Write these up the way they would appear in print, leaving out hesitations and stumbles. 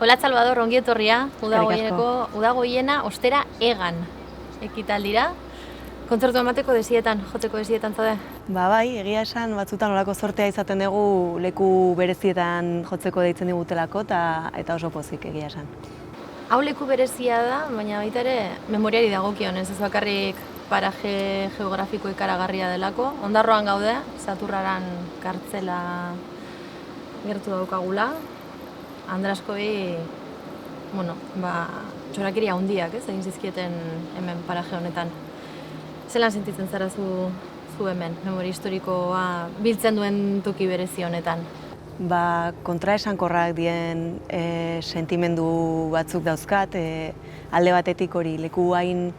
Olatz Salvador, ongi etorria, Eskerrik uda goiena, ostera egan ekitaldira. Kontzertu emateko joteko desietan zaude? Bai, egia esan batzutan olako zortea izaten dugu leku berezietan jotzeko deitzen digutelako eta oso pozik egia esan. Hau leku berezia da, baina baita ere memoriari dagokionez, ez bakarrik paraje geografiko ikaragarria delako. Ondarroan gaude, Saturraran kartzela gertu daukagula. Andraskoi, txorakeria handiak, egin zizkieten hemen paraje honetan. Zelan sentitzen zara zu hemen, memoria historikoa biltzen duen toki berezi honetan? Kontraesankorrak dien sentimendu batzuk dauzkat, alde batetik hori leku hain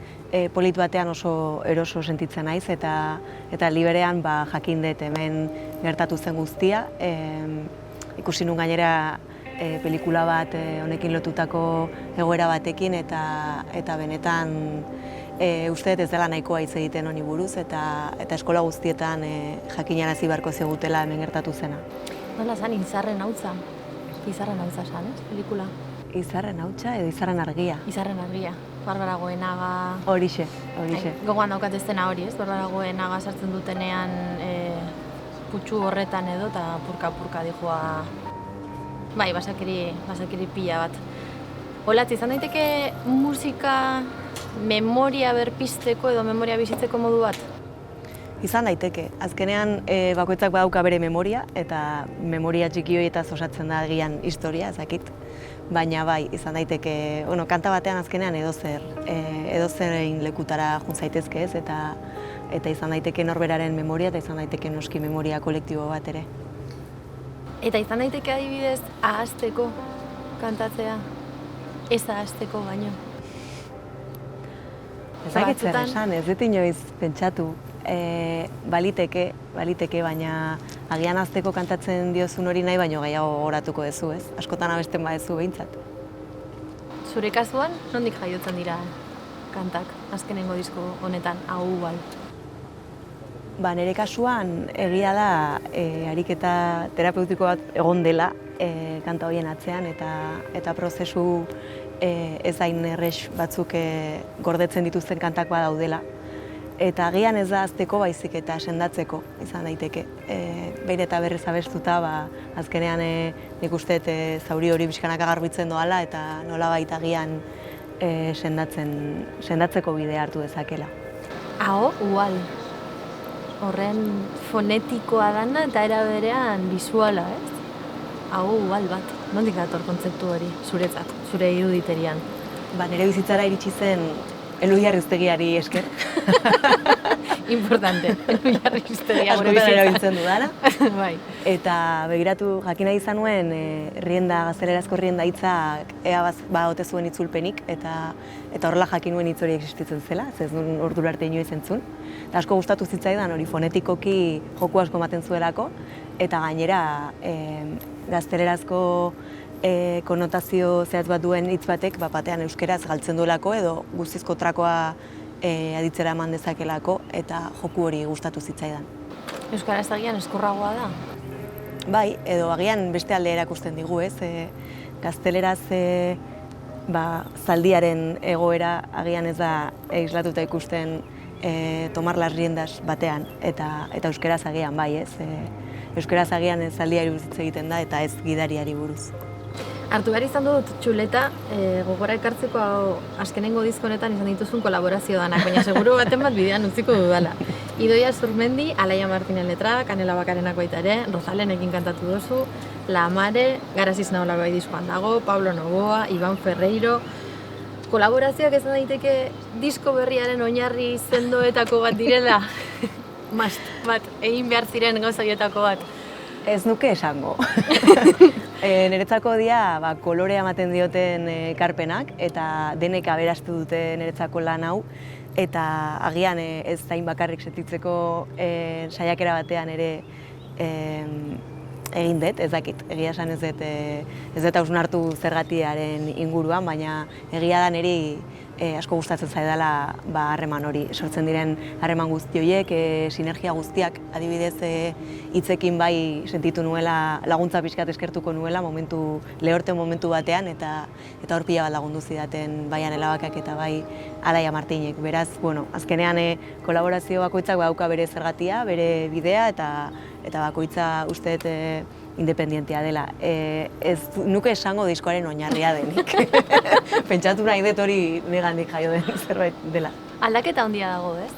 polit batean oso eroso sentitzen naiz eta liberean jakin dut hemen gertatu zen guztia. Ikusi nun gainera pelikula bat honekin lotutako egoera batekin eta benetan uste dut ez dela nahikoa hitz egiten honi buruz eta eskola guztietan jakinarazi beharko zegutela hemen gertatu zena. Nola zan, Izarren hautza? Izarren hautza zan, pelikula? Izarren hautza edo Izarren argia? Izarren argia. Barbara Goenaga... Horixe. Gogoan daukat ez dena hori, ez? Barbara Goenaga sartzen dutenean putxu horretan edo eta purka-purka dijoa... Bai, basakiri pila bat. Olatz, izan daiteke musika memoria berpisteko edo memoria bizitzeko modu bat? Izan daiteke. Azkenean bakoitzak badauka bere memoria eta memoria txiki horietaz osatzen da agian historia, ezakit. Baina bai, izan daiteke, kanta batean azkenean edozein lekutara jun zaitezke ez eta izan daiteke norberaren memoria eta izan daiteke noski memoria kolektibo bat ere. Eta izan daiteke adibidez ahazteko kantatzea, ez ahazteko baino. Ezakit zer esan, ez dut inoiz pentsatu. Baliteke, baina agian ahazteko kantatzen diozun hori nahi baino gehiago gogoratuko duzu, ez? Askotan abesten baduzu behintzat. Zure kasuan, nondik jaiotzen dira kantak azkenengo disko honetan, hau bai? Nire kasuan egia da ariketa terapeutiko bat egon dela kanta horien atzean eta prozesu ez hain errex batzuk gordetzen dituzten kantak badaudela. Eta agian ez da ahazteko baizik eta sendatzeko izan daiteke. Behin eta berriz abestuta, azkenean nik uste zauri hori pixkanaka garbitzen doala eta nolabait agian sendatzeko bidea hartu dezakela. Aho, ual. Horren fonetikoa dana eta era berean bisuala, ez? Aho, ual bat. Nondik dator kontzeptu hori, zuretzat, zure iruditerian? Nire bizitzara iritsi zen Elu Jarriztegiari esker. Importante, Elu Jarriztegia gure askotan erabiltzen dudala. Bai. Eta begiratu jakina izan nuen gaztelerazko rienda hitzak ea ote zuen itzulpenik eta horrela jakin nuen hitz hori existitzen zela, ez nuen ordura arte inoiz entzun. Eta asko gustatu zitzaidan hori fonetikoki joku asko ematen zuelako eta gainera gaztelerazko konotazio zehatz bat duen hitz batek batean euskeraz galtzen duelako edo guztiz kontrakoa aditzera eman dezakelako eta joku hori gustatu zitzaidan. Euskaraz agian eskorragoa da? Bai, edo agian beste alde erakusten digu, ez? Gazteleraz zaldiaren egoera agian ez da islatuta ikusten tomar las riendas batean eta euskeraz agian bai, ez? Euskaraz agian zaldiari buruz hitz egiten da eta ez gidariari buruz. Hartu behar izan dut txuleta, gogora ekartzeko azkenengo disko honetan izan dituzun kolaborazio danak, baina seguru baten bat bidean utziko dudala. Idoia Zurmendi, Alaia Martinen letra, Kanela Bakarenak baita ere, Rozalenekin kantatu duzu, La Mare, Garaziz Naolako bai diskoan dago, Pablo Novoa, Iban Ferreiro. Kolaborazioak ez daiteke disko berriaren oinarri sendoetako bat direla? Egin behar ziren gauzaioetako bat. Ez nuke esango. Niretzako dira kolorea ematen dioten ekarpenak eta denek aberastu dute niretzako lan hau eta agian ez zain bakarrik sentitzeko saiakera batean ere egin dut, ez dakit, egia esan ez dut hausnartu zergatiaren inguruan, baina egia da niri asko gustatzen zaidala harreman hori. Sortzen diren harreman guzti horiek, sinergia guztiak, adibidez hitzekin bai sentitu nuela, laguntza pixkat eskertuko nuela lehorte momentu batean, eta hor pila bat lagundu zidaten bai Anelabakak eta bai Alaia Martinek. Beraz, azkenean kolaborazio bakoitzak badauka bere zergatia, bere bidea, eta bakoitza uste dut independientea dela. Ez nuke esango diskoaren oinarria denik. Pentsatu nahi dut hori negandik jaio den zerbait dela. Aldaketa handia dago, ez?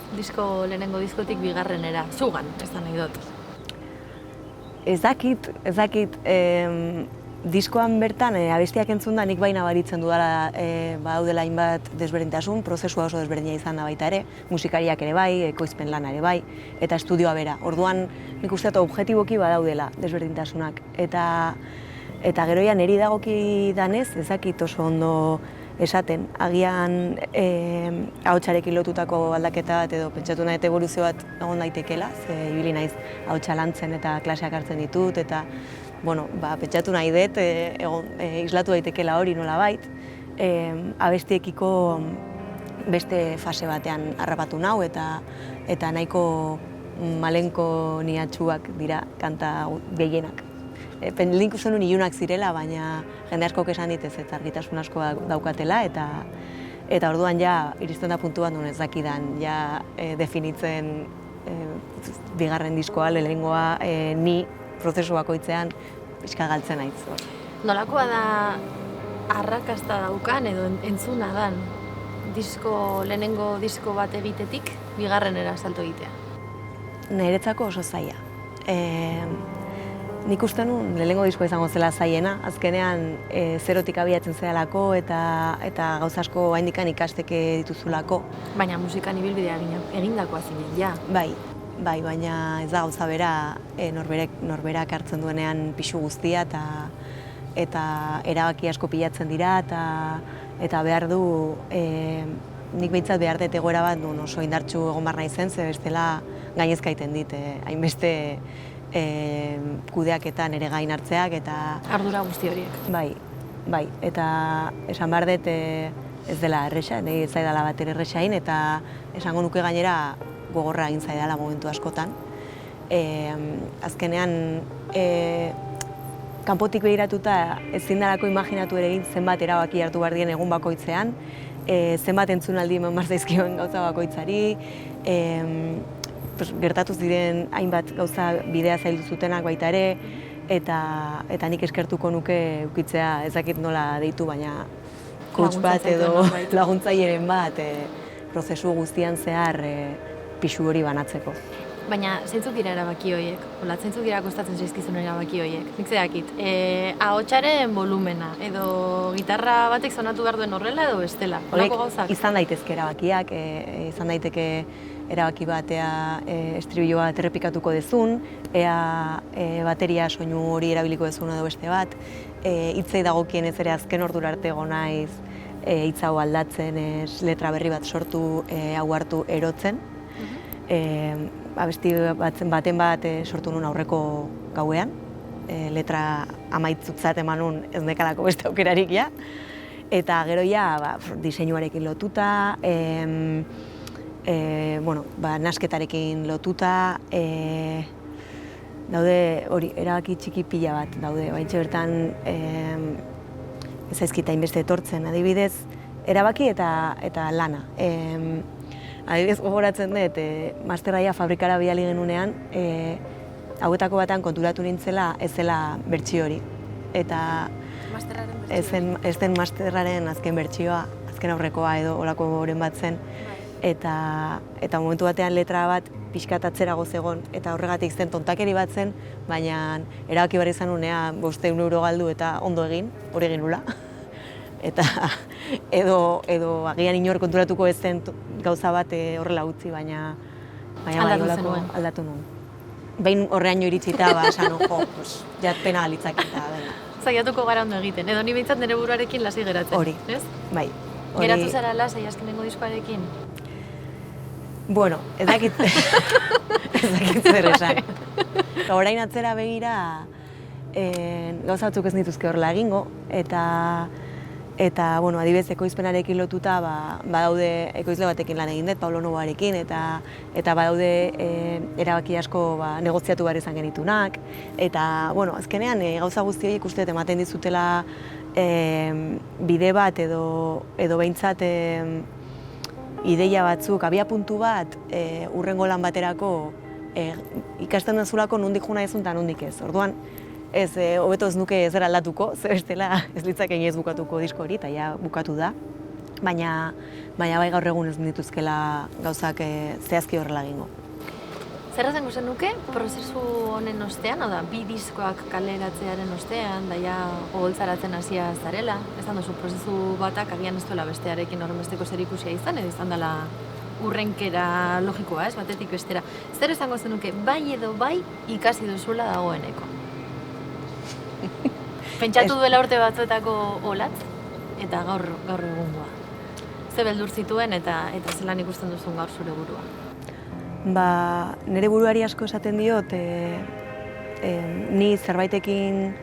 Lehenengo diskotik bigarrenera, zugan, ez da nahi dut. Ez dakit, diskoan bertan abestiak entzun da nik baina baritzen dudala badaudela hainbat desberdintasun, prozesua oso desberdina izan da baita ere, musikariak ere bai, ekoizpen lana ere bai, eta estudioa bera. Orduan nik uste dut objektiboki badaudela desberdintasunak. Eta geroia niri dagoki danez, ez dakit oso ondo esaten, agian ahotsarekin lotutako aldaketa bat edo pentsatu nahi eboluzio bat egon daitekela, ze ibili naiz ahotsa lantzen eta klaseak hartzen ditut, eta pentsatu nahi dut, islatu daitekela hori nolabait, abestiekiko beste fase batean harrapatu nau, eta nahiko malenko niatxuak dira kanta gehienak. Nik uste nuen ilunak zirela, baina jende askok esan ditez eta argitasun asko daukatela, eta orduan ja iristen da puntu bat nuen ez dakidan, ja definitzen bigarren diskoa, lehenengoa, ni prozesu bakoitzean pixka galtzen naiz. Nolakoa da arrakasta daukan edo entzuna dan lehenengo disko bat egitetik bigarrenera salto egitea? Niretzako oso zaila. Nik uste nuen lehenengo diskoa izango zela zaiena, azkenean zerotik abiatzen zedalako eta gauza asko haindikan ikasteke dituzulako. Baina musikan ibilbidea egindakoa zinen, ja? Bai, baina ez da gauza bera norberak hartzen duenean pixu guztia eta erabaki asko pilatzen dira eta behar du, nik behintzat behar dut egoera bat duen oso indartsu egon behar nahi zen, ze bestela gainezka egiten dit, hainbeste kudeaketan ere gain hartzeak eta... Ardura guzti horiek. Bai, eta esan behar dut ez dela erresa, ez zaidala bat ere erresain, eta esango nuke gainera gogorra egin zaidala momentu askotan. Azkenean, kanpotik begiratuta ezin dalako imaginatu ere egin zenbat erabaki hartu behar dien egun bakoitzean, zenbat entzunaldi eman behar zaizkion gauza bakoitzari, gertatu ziren hainbat gauza bidea zaildu zutenak baita ere, eta nik eskertuko nuke ukitzea ez dakit nola deitu, baina coach bat edo laguntzaileren bat prozesu guztian zehar pixu hori banatzeko. Baina zeintzuk dira erabaki horiek? Zeintzuk dira kostatzen zaizkizun erabaki horiek? Nik zeakit, ahotsaren volumena edo gitarra batek sonatu behar duen horrela edo bestela? Horako gauzak? Izan daitezke erabakiak, izan daiteke erabaki batea estribillo bat errepikatuko dezun, ea bateria soinu hori erabiliko dezun edo beste bat, hitzei dagokien ez ere azken ordura arte egon naiz hitz hau aldatzen, letra berri bat sortu, hau hartu erotzen. Abesti baten bat sortu nuen aurreko gauean, letra amaitzutzat eman nuen ez nekalako beste aukerarik ja, eta gero ja diseinuarekin lotuta, nasketarekin lotuta, daude hori erabaki txiki pila bat daude, baitxe bertan ez zaizkita hainbeste etortzen, adibidez, erabaki eta lana. Adibidez gogoratzen dut, masterraia fabrikara bidali genunean, hauetako batean konturatu nintzela ez zela bertsio hori. Eta ez den masterraren azken bertsioa, azken aurrekoa edo olako goren bat zen. Eta momentu batean letra bat pixkat atzerago zegon, eta horregatik zen tontakeri bat zen, baina erabaki behar izan unean 500 euro galdu eta ondo egin, hori egin nula. Eta edo agian inor konturatuko ez zen gauza bat horrela utzi, baina aldatu nuen. Behin horreaino iritsita, esan jat pena galitzak eta Zaiatuko gara ondo egiten, edo ni behintzat nire buruarekin lasi geratzen, hori, ez? Bai. Geratu zara lasai azkenengo diskoarekin? Bueno, ez dakit zer esan. Orain atzera begira, gauza batzuk ez nituzke horrela egingo, eta Eta, bueno, adibidez, ekoizpenarekin lotuta, badaude ekoizle batekin lan egin dut, Pablo Novoarekin, eta badaude erabaki asko negoziatu behar izan genitunak. Eta, bueno, azkenean, gauza guzti horiek uste dut ematen dizutela bide bat edo behintzat ideia batzuk, abiapuntu bat, hurrengo lan baterako ikasten duzulako nondik jo nahi zuen eta nondik ez. Orduan, hobeto ez nuke ezer aldatuko, ze bestela ez litzake inoiz bukatuko disko hori, eta ja bukatu da. Baina bai gaur egun ez dituzkela gauzak zehazki horrela egingo. Zer esango zenuke, prozesu honen ostean, hau da, 2 diskoak kaleratzearen ostean, daia oholtzaratzen hasia zarela, esan duzu prozesu batak agian ez duela bestearekin horrenbesteko zerikusia izan, edo izan dela urrenkera logikoa, ez, batetik bestera. Zer esango zenuke, bai edo bai ikasi duzula dagoeneko? Pentsatu duela urte batzuetako olatz, eta gaur egungoa. Ze beldur zituen eta zelan ikusten duzun gaur zure burua? Nire buruari asko esaten diot, ni zerbaitekin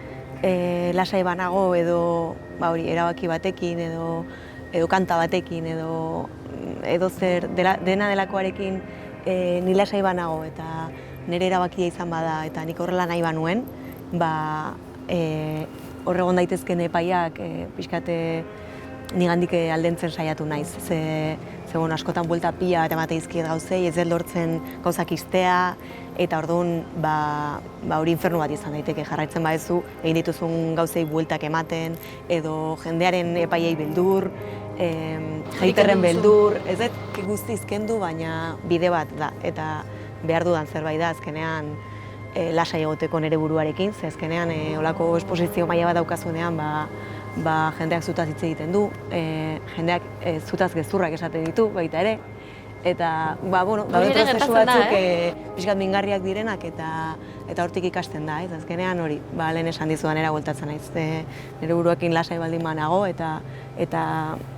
lasai banago edo erabaki batekin edo kanta batekin edo zer dena delakoarekin ni lasai banago eta nire erabakia izan bada eta nik horrela nahi banuen, horregon daitezken epaiak pixkate nigandik aldentzen saiatu naiz. Ze askotan buelta pila bat emate izkiet gauzei, ez dut lortzen gauzak iztea, eta orduan hori infernu bat izan daiteke jarraitzen badezu, egin dituzun gauzei bueltak ematen, edo jendearen epaiei beldur, haiterren beldur, ez dut guztiz kendu, baina bide bat da, eta behar dudan zerbait da azkenean lasai egoteko nire buruarekin, ze azkenean olako esposizio maila bat daukazunean, jendeak zutaz hitz egiten du, jendeak zutaz gezurrak esaten ditu baita ere, eta daude prozesu batzuk pixkat mingarriak direnak eta hortik ikasten da, azkenean hori, lehen esan dizudanera bueltatzen naiz. Nire buruakin lasai baldin banago eta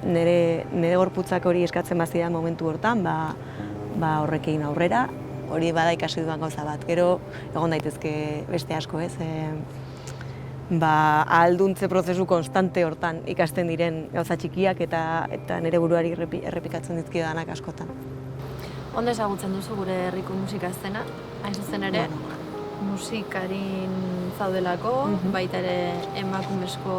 nire gorputzak hori eskatzen bazidan momentu hortan, horrekin aurrera, hori bada ikasi dudan gauza bat. Gero egon daitezke beste asko, ez? Ahalduntze prozesu konstante hortan ikasten diren gauza txikiak eta nire buruari errepikatzen dizkidanak askotan. Ondo ezagutzen duzu gure herriko musika eszena, hain zuzen ere, musikarin zaudelako, baita ere emakumezko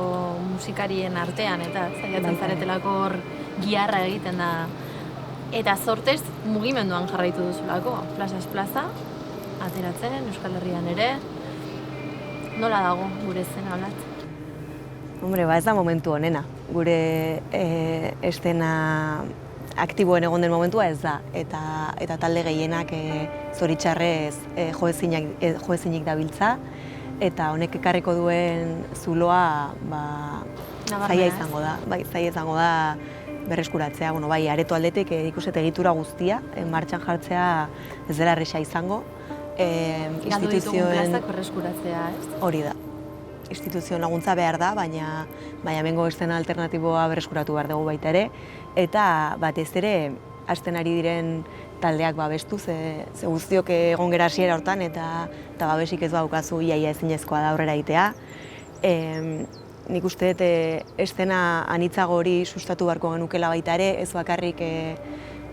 musikarien artean eta zaiatzen zaretelako hor giharra egiten da. Eta zortez mugimenduan jarraitu duzulako, plazaz plaza, ateratzen, Euskal Herrian ere. Nola dago gure eszena Olatz? Hombre, ez da momentu honena. Gure eszena aktiboen egon den momentua ez da. Eta talde gehienak zoritxarrez joezinik dabiltza. Eta honek ekarriko duen zuloa zaila izango da. Zaila izango da berreskuratzea. Areto aldetik ikuset egitura guztia, martxan jartzea ez dela erresa izango. Galdu ditugun plazak berreskuratzea, ez? Hori da. Instituzioen laguntza behar da, baina hemengo eszena alternatiboa berreskuratu behar dugu baita ere. Eta batez ere, hasten ari diren taldeak babestu, ze guztiok egon gera hasiera hortan eta babesik ez badaukazu iaia ezinezkoa da aurrera egitea. Nik uste dut eszena anitzago hori sustatu beharko genukela baita ere, ez bakarrik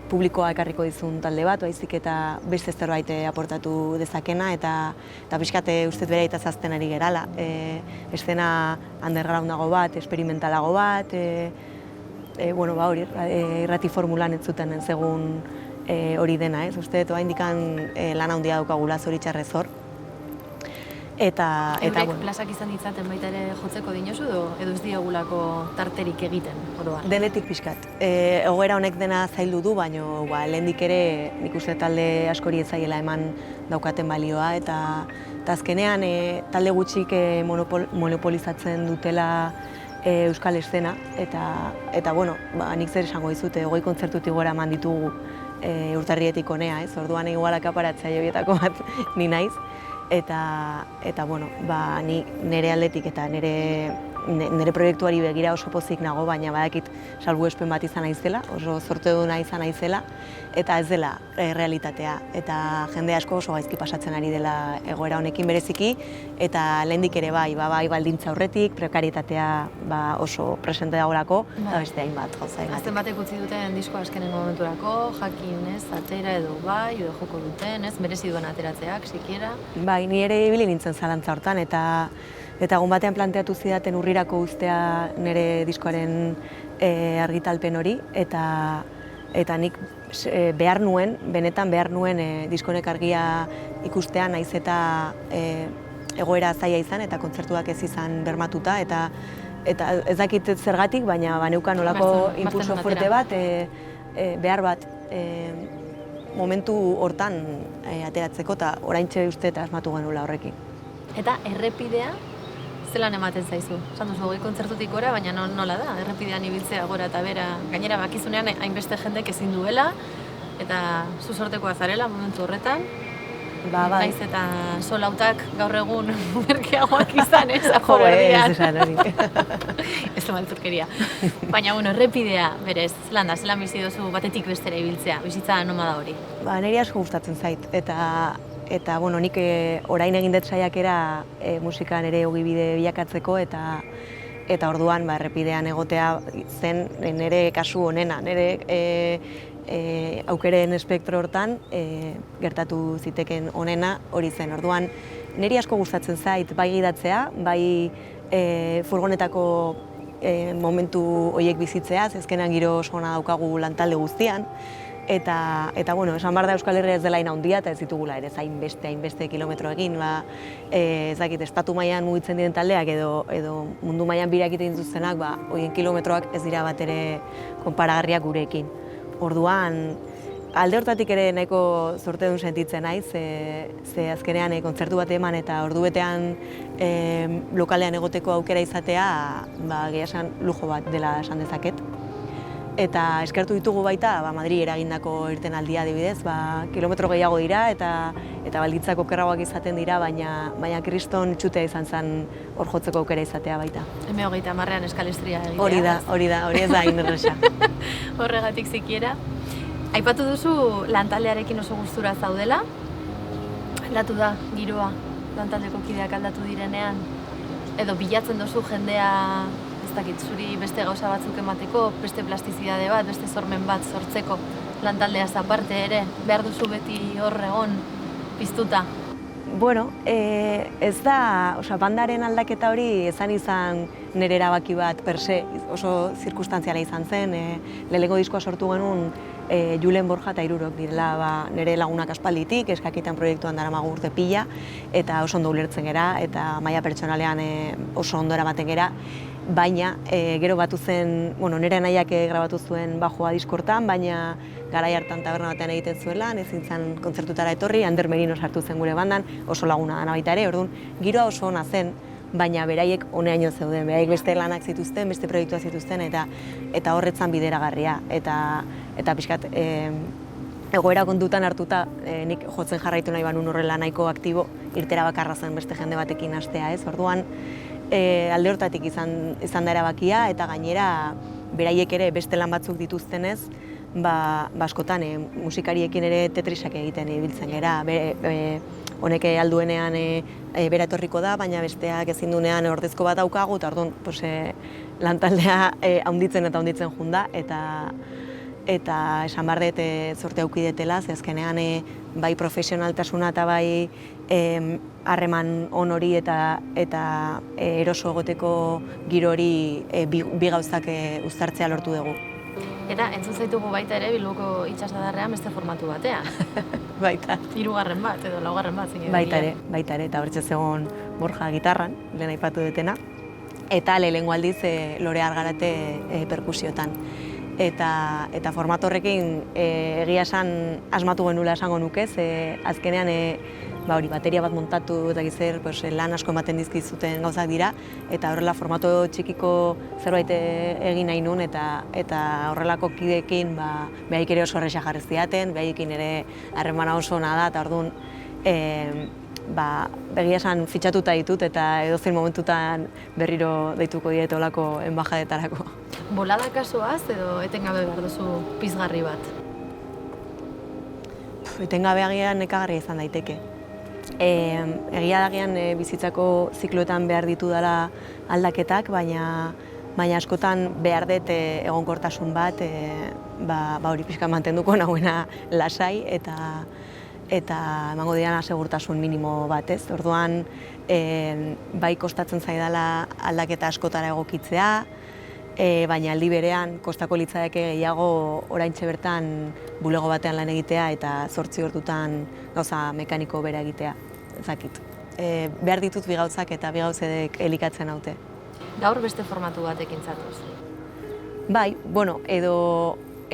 publikoa ekarriko dizun talde bat, baizik eta beste zerbait aportatu dezakena eta pixkat uste bera eta zazten ari gerala. Eszena undergroundago bat, esperimentalago bat, hori, irrati formulan ez zuten segun hori dena, ez? Uste dut oraindikan lan handia daukagula zoritxarrez hor. Eurek plazak izan ditzaten baita ere jotzeko dinozu edo ez diagulako tarterik egiten, oroan? Denetik pixkat. Egoera honek dena zaildu du, baina lehendik ere nik uste talde askori ez zaiela eman daukaten balioa eta azkenean talde gutxik monopolizatzen dutela euskal eszena eta nik zer esango dizut, 20 kontzertutik gora eman ditugu Urtarrietik honea, ez? Orduan igual akaparatzea joietako bat ni naiz. Eta ni nire aldetik eta nire nire proiektuari begira oso pozik nago, baina badakit salbuespen bat izan naizela, oso zorteduna izan naizela, eta ez dela realitatea. Eta jende asko oso gaizki pasatzen ari dela egoera honekin bereziki, eta lehendik ere bai baldintza horretik, prekaritatea oso presente dagoelako, eta beste hainbat gauza. Azten batek utzi duten diskoa azkenengo momenturako, jakin ez, atera edo bai, edo joko duten, ez, merezi duen ateratzeak, sikiera. Bai, ni ere ibili nintzen zalantza hortan, eta egun batean planteatu zidaten urrirako uztea nire diskoaren argitalpen hori, eta nik benetan behar nuen diskonek argia ikustea, naiz eta egoera zaila izan eta kontzertuak ez izan bermatuta, eta ez dakit zergatik, baina neukan olako impulso fuerte bat, behar bat momentu hortan ateratzeko, eta oraintxe uste eta asmatu genuela horrekin. Eta errepidea zelan ematen zaizu? Esan duzu, hogei kontzertutik gora, baina nola da? Errepidean ibiltzea gora eta bera, gainera bakizunean hainbeste jendek ezin duela, eta zuzortekoa zarela momentu horretan. Naiz eta solautak gaur egun merkeagoak izan, ez? Aforo erdian. Ez esan hori. Ez da maltzurkeria. Baina, errepidea, berez, zelan da, zelan bizi duzu batetik bestera ibiltzea, bizitza nomada hori? Niri asko gustatzen zait, eta nik orain egin dut saiakera musikan ere ogibide bilakatzeko, eta orduan errepidean egotea zen nire kasu honena, nire aukeren espektro hortan gertatu ziteken onena hori zen. Orduan, niri asko gustatzen zait, bai gidatzea, bai furgonetako momentu horiek bizitzea, ezkenean giro oso ona daukagu lantalde guztian, eta esan behar da Euskal Herria ez dela hain handia eta ez ditugula ere hainbeste kilometro egin, ez dakit, estatu mailan mugitzen diren taldeak edo mundu mailan bira egiten dituztenak, horien kilometroak ez dira bat ere konparagarriak gurekin. Orduan, alde hortatik ere nahiko zortedun sentitzen naiz, ze azkenean kontzertu bat eman eta ordubetean lokalean egoteko aukera izatea, gehiago esan lujo bat dela esan dezaket. Eta eskertu ditugu baita Madrid eragindako irtenaldia adibidez, kilometro gehiago dira eta baldintzak okerragoak izaten dira, baina kriston txutea izan zen hor jotzeko aukera izatea baita. M30ean eskalestria egitea. Hori ez da hain erresa. Horregatik zikiera. Aipatu duzu lantaldearekin oso gustura zaudela. Aldatu da giroa, lantaldeko kideak aldatu direnean. Edo bilatzen duzu jendea, ez dakit, zuri beste gauza batzuk emateko, beste plastizidade bat, beste sormen bat sortzeko lantaldeaz aparte ere, behar duzu beti hor egon piztuta. Bueno, ez da, bandaren aldaketa hori izan nire erabaki bat per se, oso zirkustantziala izan zen, lehenengo diskoa sortu genuen Julen Borja eta Irurok direla nire lagunak aspalditik, eskakitan proiektuan daramagu urte pila, eta oso ondo ulertzen gera, eta maila pertsonalean oso ondo eramaten gera, baina gero batu zen, nire nahiak grabatu zuen bajoa diskortan, baina garai hartan taberna batean egiten zuela, ezin zen kontzertutara etorri, Ander Merino sartu zen gure bandan, oso laguna dana baita ere, orduan giroa oso ona zen, baina beraiek honeaino zeuden, beraiek beste lanak zituzten, beste proiektua zituzten, eta horretzan bideragarria, eta pixkat egoera kontutan hartuta nik jotzen jarraitu nahi banun horrela nahiko aktibo, irtera bakarra zen beste jende batekin hastea, ez? Orduan, alde hortatik izan da erabakia, eta gainera beraiek ere beste lan batzuk dituztenez, askotan musikariekin ere tetrisak egiten ibiltzen gera. Honek alduenean bera etorriko da, baina besteak ezin duenean ordezko bat daukagu, eta orduan lantaldea haunditzen eta haunditzen junda, eta esan behar dut zorte aukidetela, ze azkenean bai profesionaltasuna eta bai harreman on hori eta eroso egoteko giro hori bi gauzak uztartzea lortu dugu. Eta entzun zaitugu baita ere Bilboko itsasadarrean beste formatu batean. Baita. 3. bat edo 4. bat zein baita ere, eta hortxe zegoen Borja gitarran, lehen aipatu dutena, eta lehenengo aldiz Lore Argarate perkusiotan. Eta formato horrekin egia esan asmatu genuela esango nuke, azkenean bateria bat montatu eta gizer lan asko ematen dizkizuten gauzak dira, eta horrela formato txikiko zerbait egin nahi nun, eta horrelako kideekin behaik ere oso horrexak jarri zidaten, behaiekin ere harremana oso ona da, eta orduan begia esan fitxatuta ditut eta edozein momentutan berriro deituko diet olako enbajadetarako. Bolada kasuaz edo etengabe behar duzu pizgarri bat? Etengabe agian nekagarria izan daiteke. Egia da agian bizitzako zikloetan behar ditu dela aldaketak, baina askotan behar dut egonkortasun bat, hori pixka mantenduko nagoena lasai eta emango diana segurtasun minimo bat, ez? Orduan, bai kostatzen zaidala aldaketa askotara egokitzea, baina aldi berean kostako litzadeke gehiago oraintxe bertan bulego batean lan egitea eta 8 ordutan gauza mekaniko bera egitea, ezakit. Behar ditut bi gauzak eta bi gauzedek elikatzen haute. Gaur beste formatu batekin zatoz. Bai,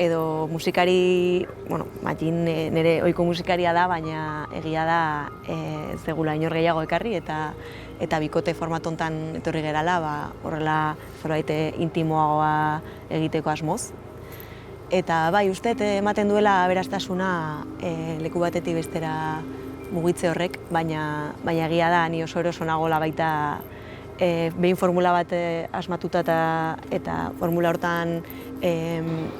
edo musikari, Magin nire ohiko musikaria da, baina egia da ez degula inor gehiago ekarri eta bikote formatontan etorri gerala, horrela zerbait intimoagoa egiteko asmoz. Eta bai, uste ematen duela aberastasuna leku batetik bestera mugitze horrek, baina egia da ni oso eroso nagoela baita behin formula bat asmatuta eta formula hortan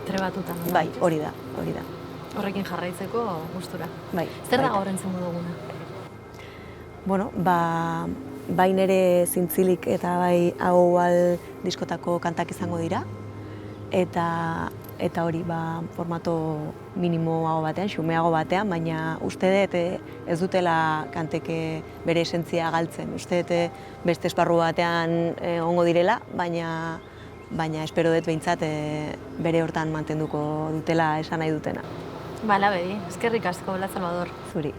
trebatuta. Bai, hori da. Horrekin jarraitzeko gustura. Bai. Zer da gaur entzungo duguna? Bai nire zintzilik eta bai hau diskotako kantak izango dira. Eta hori formato minimoago batean, xumeago batean, baina uste dut ez dutela kanteke bere esentzia galtzen. Uste dut beste esparru batean egongo direla, baina espero dut behintzat bere hortan mantenduko dutela esan nahi dutena. Bala bedi, eskerrik asko, Bla Salvador. Zuri.